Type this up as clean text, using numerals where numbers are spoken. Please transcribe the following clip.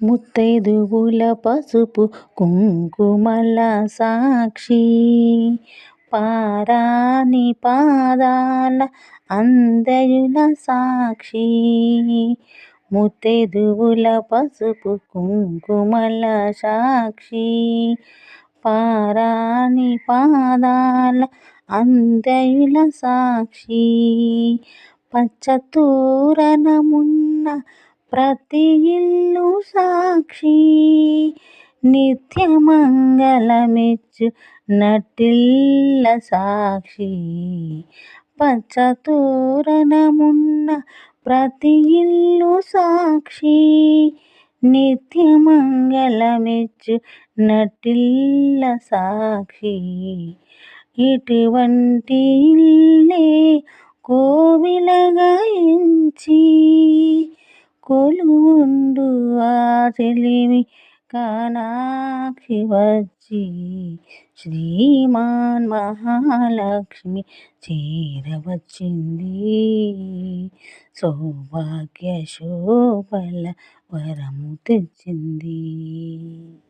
ముత్తైదువుల పసుపు కుంకుమల సాక్షి, పారాని పాదాల అందయుల సాక్షి. ముత్తైదువుల పసుపు కుంకుమల సాక్షి, పారాని పాదాల అందయుల సాక్షి. పచ్చతోరణమున్న ప్రతి ఇల్లు సాక్షి, నిత్యమంగళమిచ్చు నట్టిల్ల సాక్షి. పచ్చతోరణమున్న ప్రతి ఇల్లు సాక్షి, నిత్యమంగళమిచ్చు నట్టిల్ల సాక్షి. ఇటువంటి ఇల్లే కోవిలగా ఎంచి కొలువుండు ఆ చెలిమి కామాక్షి వచ్చి, శ్రీమాన్ మహాలక్ష్మి చేరవచ్చింది, సౌభాగ్య శోభల వరము తెచ్చింది.